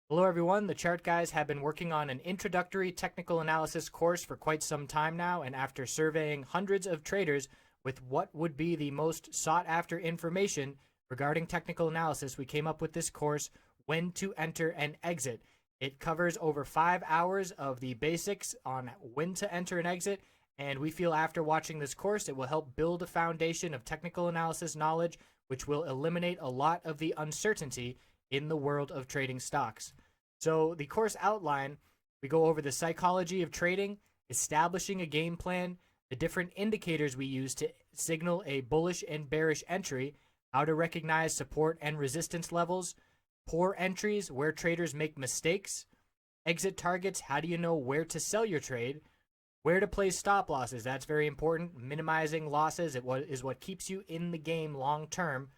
Hello everyone, the Chart Guys have been working on an introductory technical analysis course for quite some time now, and after surveying hundreds of traders with what would be the most sought after information regarding technical analysis, we came up with this course, When to Enter and Exit. It covers over 5 hours of the basics on when to enter and exit, and we feel after watching this course it will help build a foundation of technical analysis knowledge which will eliminate a lot of the uncertainty in the world of trading stocks. So the course outline, we go over the psychology of trading, establishing a game plan, the different indicators we use to signal a bullish and bearish entry, how to recognize support and resistance levels, poor entries, where traders make mistakes, exit targets, how do you know where to sell your trade, where to place stop losses, that's very important, minimizing losses is what keeps you in the game long term,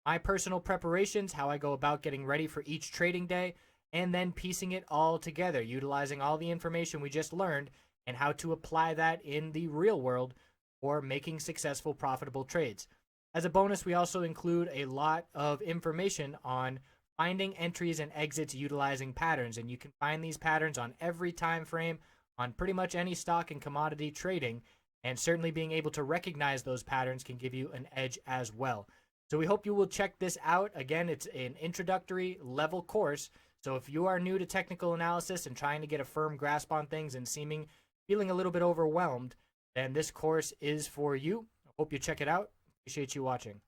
my personal preparations, how I go about getting ready for each trading day, and then piecing it all together, utilizing all the information we just learned and how to apply that in the real world for making successful, profitable trades. As a bonus, we also include a lot of information on finding entries and exits utilizing patterns, and you can find these patterns on every time frame on pretty much any stock and commodity trading, and certainly being able to recognize those patterns can give you an edge as well. So we hope you will check this out. Again, it's an introductory level course. So if you are new to technical analysis and trying to get a firm grasp on things and feeling a little bit overwhelmed, then this course is for you. I hope you check it out. Appreciate you watching.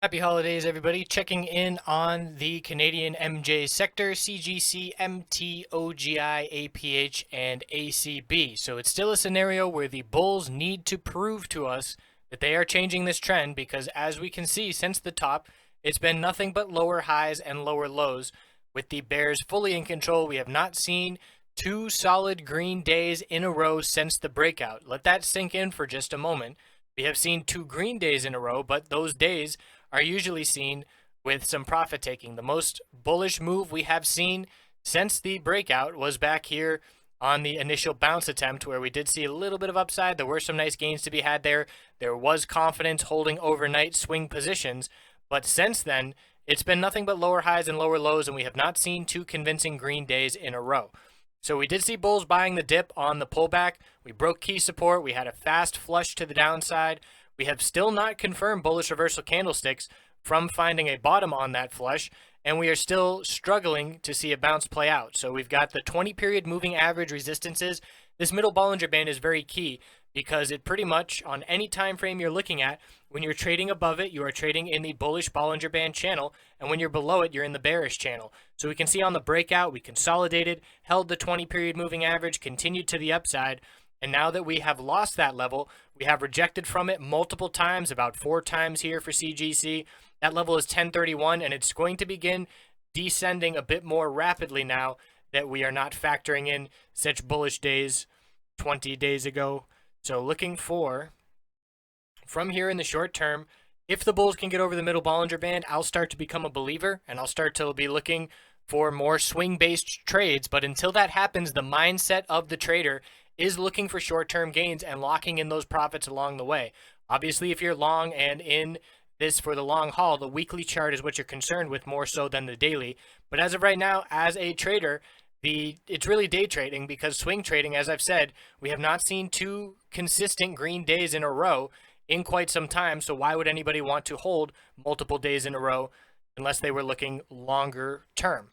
Happy holidays, everybody. Checking in on the Canadian MJ sector, CGC, MT, OGI, APH, and ACB. So it's still a scenario where the bulls need to prove to us that they are changing this trend, because as we can see since the top, it's been nothing but lower highs and lower lows. With the bears fully in control, we have not seen two solid green days in a row since the breakout. Let that sink in for just a moment. We have seen two green days in a row, but those days are usually seen with some profit taking. The most bullish move we have seen since the breakout was back here on the initial bounce attempt, where we did see a little bit of upside. There were some nice gains to be had there. There was confidence holding overnight swing positions, but since then, it's been nothing but lower highs and lower lows, and we have not seen two convincing green days in a row. So we did see bulls buying the dip on the pullback. We broke key support. We had a fast flush to the downside. We have still not confirmed bullish reversal candlesticks from finding a bottom on that flush, and we are still struggling to see a bounce play out. So we've got the 20-period moving average resistances. This middle Bollinger Band is very key, because it pretty much, on any time frame you're looking at, when you're trading above it, you are trading in the bullish Bollinger Band channel, and when you're below it, you're in the bearish channel. So we can see on the breakout, we consolidated, held the 20-period moving average, continued to the upside, and now that we have lost that level, we have rejected from it multiple times, about 4 times here for CGC. That level is 1031, and it's going to begin descending a bit more rapidly now that we are not factoring in such bullish days 20 days ago. So looking for, from here in the short term, if the bulls can get over the middle Bollinger Band, I'll start to become a believer, and I'll start to be looking for more swing-based trades. But until that happens, the mindset of the trader is looking for short-term gains and locking in those profits along the way. Obviously, if you're long and in this for the long haul, the weekly chart is what you're concerned with more so than the daily. But as of right now, as a trader, it's really day trading, because swing trading, as I've said, we have not seen two consistent green days in a row in quite some time. So why would anybody want to hold multiple days in a row unless they were looking longer term?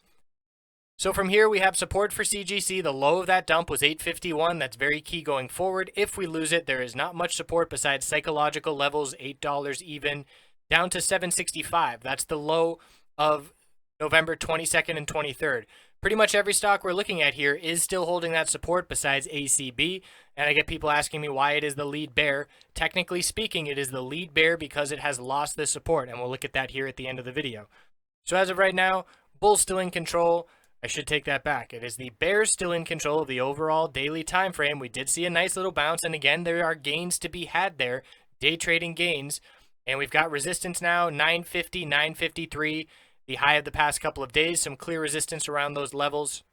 So from here, we have support for CGC. The low of that dump was 851. That's very key going forward. If we lose it, there is not much support besides psychological levels, $8 even, down to 765. That's the low of November 22nd and 23rd. Pretty much every stock we're looking at here is still holding that support besides ACB. And I get people asking me why it is the lead bear. Technically speaking, it is the lead bear because it has lost this support. And we'll look at that here at the end of the video. So as of right now, bulls still in control. I should take that back. It is the bears still in control of the overall daily time frame. We did see a nice little bounce. And again, there are gains to be had there. Day trading gains. And we've got resistance now, 950, 953. The high of the past couple of days, some clear resistance around those levels.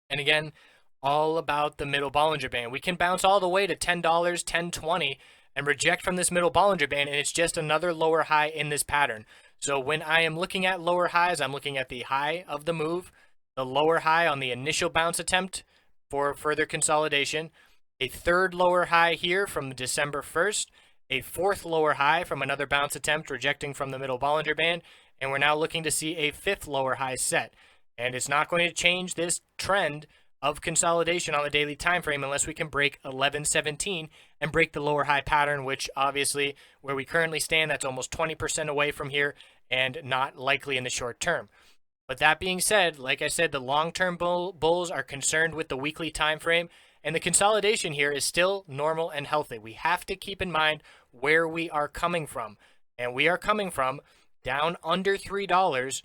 And again, all about the middle Bollinger Band. We can bounce all the way to $10, $10.20, and reject from this middle Bollinger Band, and it's just another lower high in this pattern. So when I am looking at lower highs, I'm looking at the high of the move, the lower high on the initial bounce attempt for further consolidation, a third lower high here from December 1st, a fourth lower high from another bounce attempt rejecting from the middle Bollinger Band, and we're now looking to see a fifth lower high set. And it's not going to change this trend of consolidation on the daily time frame unless we can break 1117 and break the lower high pattern, which obviously where we currently stand, that's almost 20% away from here and not likely in the short term. But that being said, like I said, the long-term bulls are concerned with the weekly time frame, and the consolidation here is still normal and healthy. We have to keep in mind where we are coming from, and we are coming from down under $3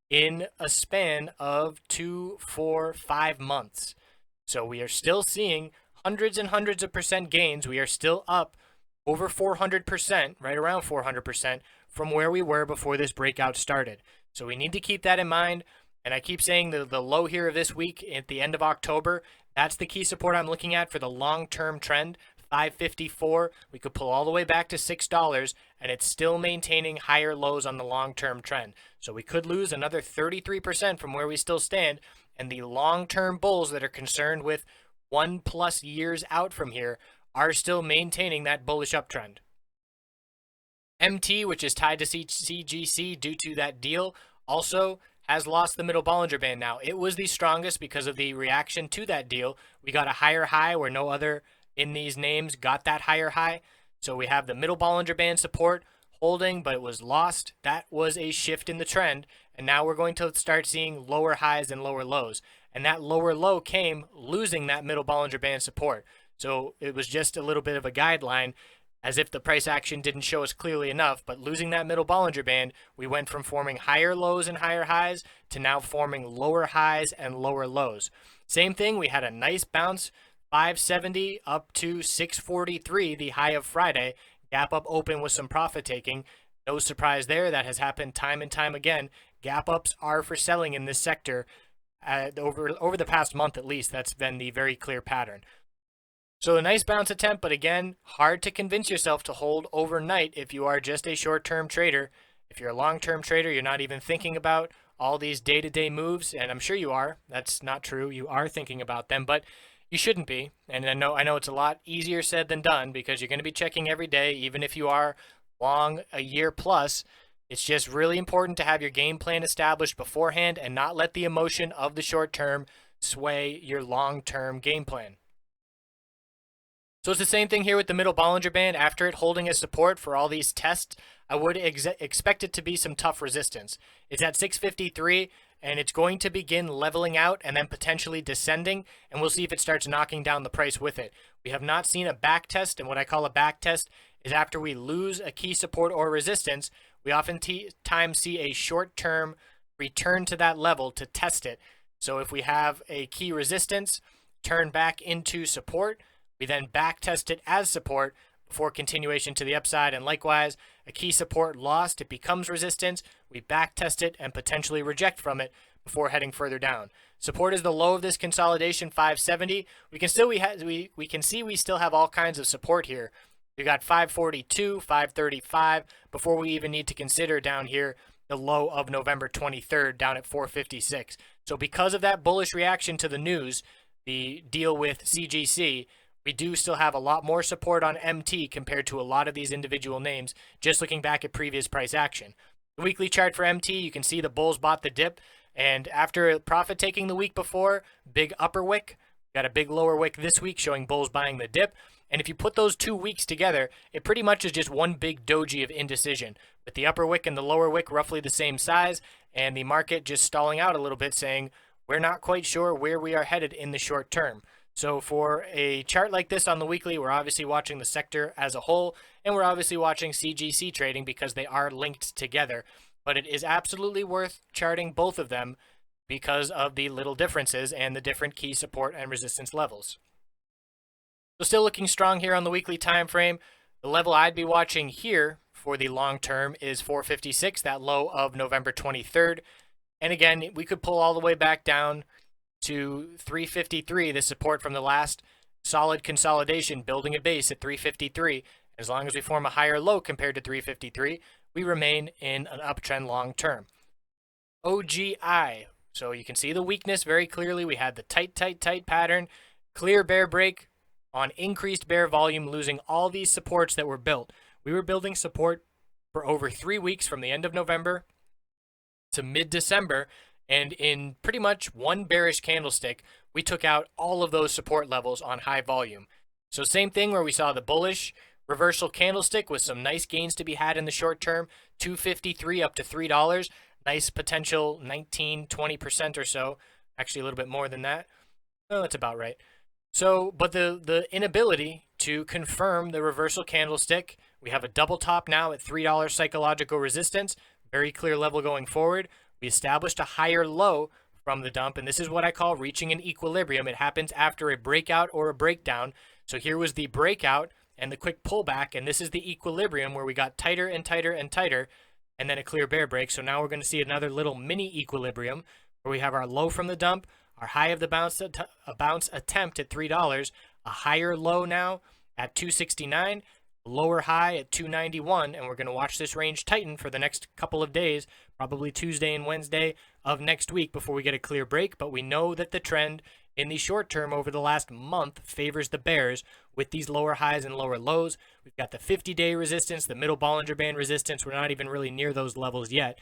in a span of 2, 4, 5 months. So we are still seeing hundreds and hundreds of percent gains. We are still up over 400%, right around 400% from where we were before this breakout started. So we need to keep that in mind. And I keep saying the low here of this week at the end of October, that's the key support I'm looking at for the long-term trend. 554, we could pull all the way back to $6, and it's still maintaining higher lows on the long-term trend. So we could lose another 33% from where we still stand, and the long-term bulls that are concerned with 1+ years out from here are still maintaining that bullish uptrend. MT, which is tied to CGC due to that deal, also has lost the middle Bollinger Band now. It was the strongest because of the reaction to that deal. We got a higher high where no other in these names got that higher high. So we have the middle Bollinger Band support holding, but it was lost. That was a shift in the trend. And now we're going to start seeing lower highs and lower lows. And that lower low came losing that middle Bollinger Band support. So it was just a little bit of a guideline, as if the price action didn't show us clearly enough. But losing that middle Bollinger Band, we went from forming higher lows and higher highs to now forming lower highs and lower lows. Same thing, we had a nice bounce, 570 up to 643, the high of Friday. Gap up open with some profit taking. No surprise there. That has happened time and time again. Gap ups are for selling in this sector. Over the past month at least, that's been the very clear pattern. So a nice bounce attempt, but again, hard to convince yourself to hold overnight if you are just a short-term trader. If you're a long-term trader, you're not even thinking about all these day-to-day moves, and I'm sure you are. That's not true. You are thinking about them, but you shouldn't be. And I know it's a lot easier said than done because you're going to be checking every day, even if you are long a year plus. It's just really important to have your game plan established beforehand and not let the emotion of the short term sway your long-term game plan. So it's the same thing here with the middle Bollinger Band. After it holding as support for all these tests, I would expect it to be some tough resistance. It's at 653, and it's going to begin leveling out and then potentially descending, and we'll see if it starts knocking down the price with it. We have not seen a back test, and what I call a back test is after we lose a key support or resistance, we oftentimes see a short-term return to that level to test it. So if we have a key resistance turn back into support, we then back test it as support before continuation to the upside. And likewise, a key support lost, it becomes resistance. We back test it and potentially reject from it before heading further down. Support is the low of this consolidation, 570. We can see we still have all kinds of support here. We got 542, 535 before we even need to consider down here the low of November 23rd down at 456. So because of that bullish reaction to the news, the deal with CGC, we do still have a lot more support on MT compared to a lot of these individual names, just looking back at previous price action. The weekly chart for MT, you can see the bulls bought the dip, and after profit taking the week before, big upper wick, got a big lower wick this week showing bulls buying the dip. And if you put those 2 weeks together, it pretty much is just one big doji of indecision, with the upper wick and the lower wick roughly the same size, and the market just stalling out a little bit, saying we're not quite sure where we are headed in the short term. So for a chart like this on the weekly, we're obviously watching the sector as a whole, and we're obviously watching CGC trading because they are linked together. But it is absolutely worth charting both of them because of the little differences and the different key support and resistance levels. So still looking strong here on the weekly time frame. The level I'd be watching here for the long term is 456, that low of November 23rd. And again, we could pull all the way back down to 353, the support from the last solid consolidation, building a base at 353. As long as we form a higher low compared to 353, we remain in an uptrend long term. OGI. So you can see the weakness very clearly. We had the tight pattern, clear bear break on increased bear volume, losing all these supports that were built. We were building support for over 3 weeks from the end of November to mid-December, and in pretty much one bearish candlestick, we took out all of those support levels on high volume. So same thing where we saw the bullish reversal candlestick with some nice gains to be had in the short term, $2.53 up to $3. Nice potential 19-20% or so. Actually, a little bit more than that. Oh, that's about right. So, but the inability to confirm the reversal candlestick, we have a double top now at $3 psychological resistance. Very clear level going forward. We established a higher low from the dump, and this is what I call reaching an equilibrium. It happens after a breakout or a breakdown. So here was the breakout and the quick pullback, and this is the equilibrium where we got tighter and tighter and tighter, and then a clear bear break. So now we're going to see another little mini equilibrium where we have our low from the dump, our high of the bounce attempt at $3, a higher low now at $2.69, lower high at $2.91, and we're going to watch this range tighten for the next couple of days, probably Tuesday and Wednesday of next week before we get a clear break. But we know that the trend in the short term over the last month favors the bears with these lower highs and lower lows. We've got the 50-day resistance, the middle Bollinger Band resistance. We're not even really near those levels yet.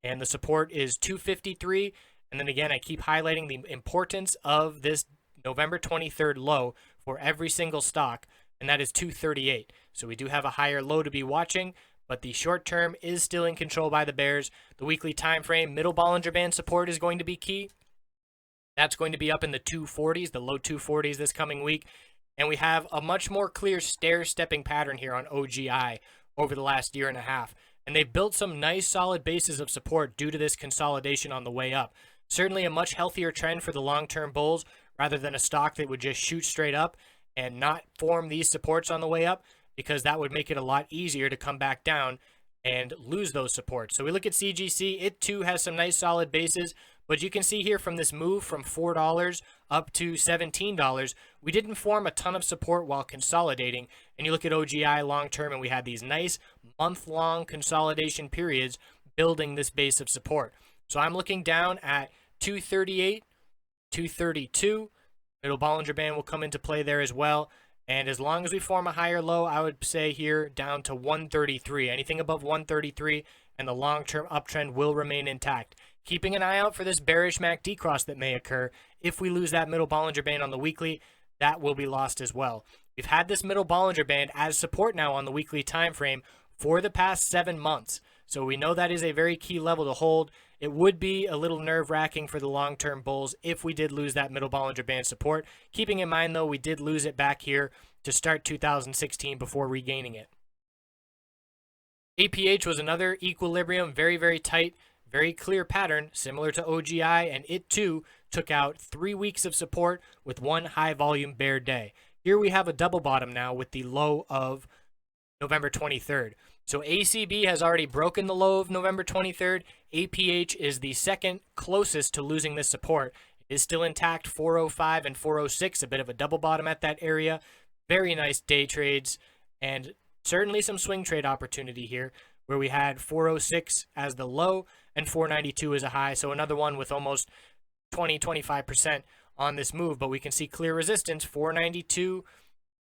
And the support is 253. And then again, I keep highlighting the importance of this November 23rd low for every single stock, and that is 238. So we do have a higher low to be watching, but the short term is still in control by the bears. The weekly time frame, middle Bollinger Band support is going to be key. That's going to be up in the 240s, the low 240s this coming week. And we have a much more clear stair-stepping pattern here on OGI over the last year and a half. And they've built some nice solid bases of support due to this consolidation on the way up. Certainly a much healthier trend for the long-term bulls rather than a stock that would just shoot straight up and not form these supports on the way up, because that would make it a lot easier to come back down and lose those supports. So we look at CGC. It too has some nice solid bases, but you can see here from this move from $4 up to $17, we didn't form a ton of support while consolidating. And you look at OGI long term, and we had these nice month-long consolidation periods building this base of support. So I'm looking down at 238, 232. Middle Bollinger Band will come into play there as well. And as long as we form a higher low, I would say here down to 133. Anything above 133, and the long-term uptrend will remain intact. Keeping an eye out for this bearish MACD cross that may occur. If we lose that middle Bollinger Band on the weekly, that will be lost as well. We've had this middle Bollinger Band as support now on the weekly time frame for the past 7 months. So we know that is a very key level to hold. It would be a little nerve-wracking for the long-term bulls if we did lose that middle Bollinger Band support. Keeping in mind, though, we did lose it back here to start 2016 before regaining it. APH was another equilibrium, very, very tight, very clear pattern, similar to OGI, and it too took out 3 weeks of support with one high-volume bear day. Here we have a double bottom now with the low of November 23rd. So ACB has already broken the low of November 23rd. APH is the second closest to losing this support. It is still intact, 405 and 406, a bit of a double bottom at that area. Very nice day trades, and certainly some swing trade opportunity here, where we had 406 as the low and 492 as a high. So another one with almost 20-25% on this move, but we can see clear resistance, 492,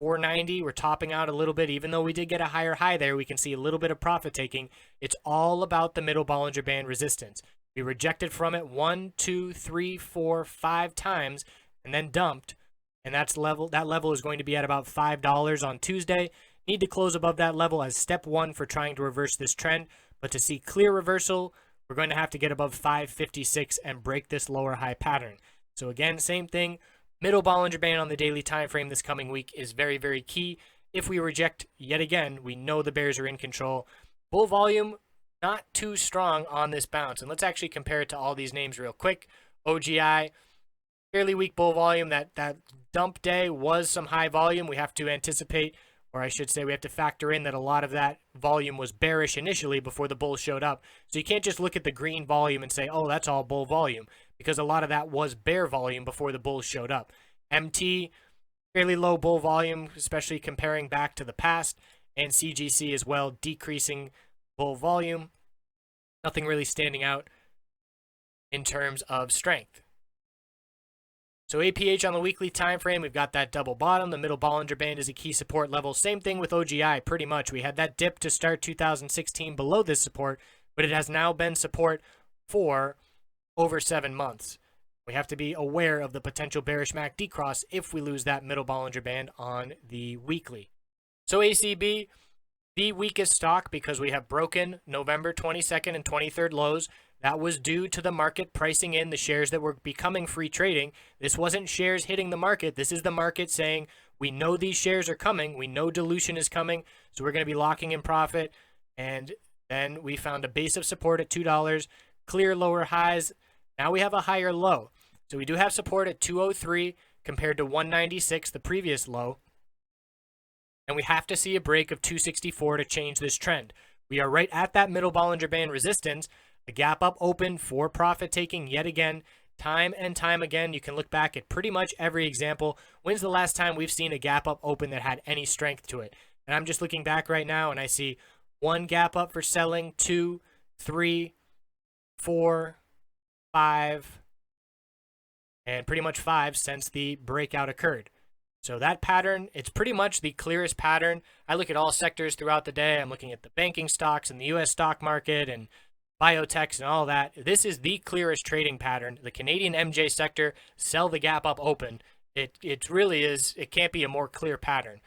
490. We're topping out a little bit. Even though we did get a higher high there, we can see a little bit of profit taking. It's all about the middle Bollinger Band resistance. We rejected from it 1, 2, 3, 4, 5 times and then dumped. And that level is going to be at about $5 on Tuesday. Need to close above that level as step one for trying to reverse this trend. But to see clear reversal, we're going to have to get above 556 and break this lower high pattern. So again, same thing. Middle Bollinger Band on the daily time frame this coming week is very, very key. If we reject yet again, we know the bears are in control. Bull volume, not too strong on this bounce. And let's actually compare it to all these names real quick. OGI, fairly weak bull volume. That dump day was some high volume. We have to anticipate, or I should say we have to factor in that a lot of that volume was bearish initially before the bulls showed up. So you can't just look at the green volume and say, oh, that's all bull volume, because a lot of that was bear volume before the bulls showed up. MT, fairly low bull volume, especially comparing back to the past, and CGC as well, decreasing bull volume. Nothing really standing out in terms of strength. So APH on the weekly time frame, we've got that double bottom. The middle Bollinger Band is a key support level. Same thing with OGI, pretty much. We had that dip to start 2016 below this support, but it has now been support for over 7 months. We have to be aware of the potential bearish MACD cross if we lose that middle Bollinger Band on the weekly. So ACB, the weakest stock because we have broken November 22nd and 23rd lows. That was due to the market pricing in the shares that were becoming free trading. This wasn't shares hitting the market. This is the market saying, we know these shares are coming. We know dilution is coming. So we're going to be locking in profit. And then we found a base of support at $2, clear lower highs. Now we have a higher low. So we do have support at 203 compared to 196, the previous low. And we have to see a break of 264 to change this trend. We are right at that middle Bollinger Band resistance. A gap up open for profit taking yet again, time and time again. You can look back at pretty much every example. When's the last time we've seen a gap up open that had any strength to it? And I'm just looking back right now and I see 1 gap up for selling, 2, 3, 4, 5, and pretty much 5 since the breakout occurred. So that pattern, it's pretty much the clearest pattern. I look at all sectors throughout the day. I'm looking at the banking stocks and the US stock market and biotechs and all that. This is the clearest trading pattern. The Canadian MJ sector, sell the gap up open. It really is, it can't be a more clear pattern.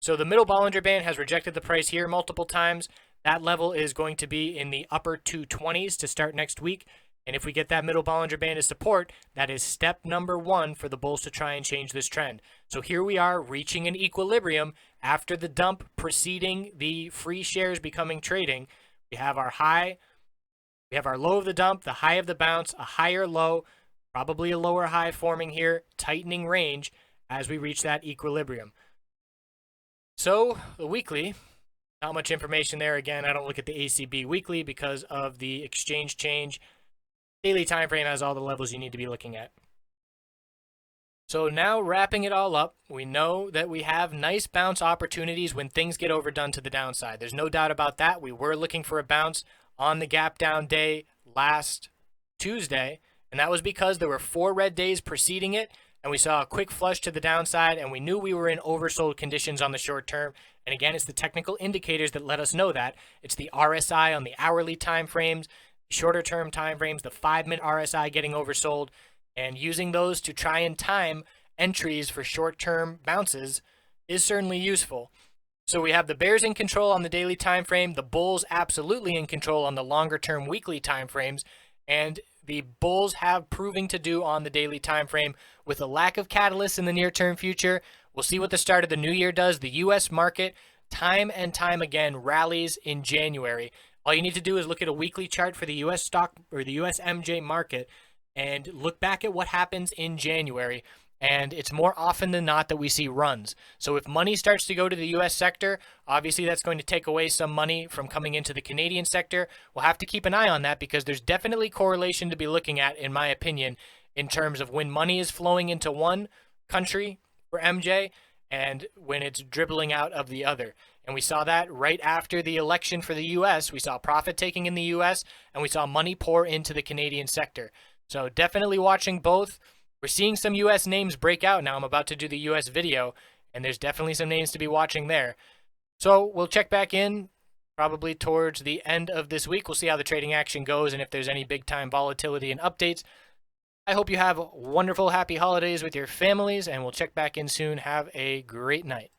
So the middle Bollinger Band has rejected the price here multiple times. That level is going to be in the upper 220s to start next week. And if we get that middle Bollinger Band as support, that is step number 1 for the bulls to try and change this trend. So here we are reaching an equilibrium after the dump preceding the free shares becoming trading. We have our high, we have our low of the dump, the high of the bounce, a higher low, probably a lower high forming here, tightening range as we reach that equilibrium. So the weekly, not much information there. Again, I don't look at the ACB weekly because of the exchange change. Daily time frame has all the levels you need to be looking at. So now wrapping it all up, we know that we have nice bounce opportunities when things get overdone to the downside. There's no doubt about that. We were looking for a bounce on the gap down day last Tuesday, and that was because there were 4 red days preceding it, and we saw a quick flush to the downside, and we knew we were in oversold conditions on the short term. And again, it's the technical indicators that let us know that. It's the RSI on the hourly time frames, shorter term time frames, the 5-minute RSI getting oversold, and using those to try and time entries for short-term bounces is certainly useful. So we have the bears in control on the daily time frame, the bulls absolutely in control on the longer-term weekly time frames, and the bulls have proving to do on the daily time frame with a lack of catalysts in the near-term future. We'll see what the start of the new year does. The U.S. market, time and time again, rallies in January. All you need to do is look at a weekly chart for the U.S. stock or the U.S. MJ market and look back at what happens in January. And it's more often than not that we see runs. So if money starts to go to the U.S. sector, obviously that's going to take away some money from coming into the Canadian sector. We'll have to keep an eye on that because there's definitely correlation to be looking at, in my opinion, in terms of when money is flowing into one country for MJ and when it's dribbling out of the other. And we saw that right after the election for the U.S. We saw profit taking in the U.S. and we saw money pour into the Canadian sector. So definitely watching both. We're seeing some U.S. names break out now. I'm about to do the U.S. video, and there's definitely some names to be watching there. So we'll check back in probably towards the end of this week. We'll see how the trading action goes and if there's any big-time volatility and updates. I hope you have wonderful, happy holidays with your families, and we'll check back in soon. Have a great night.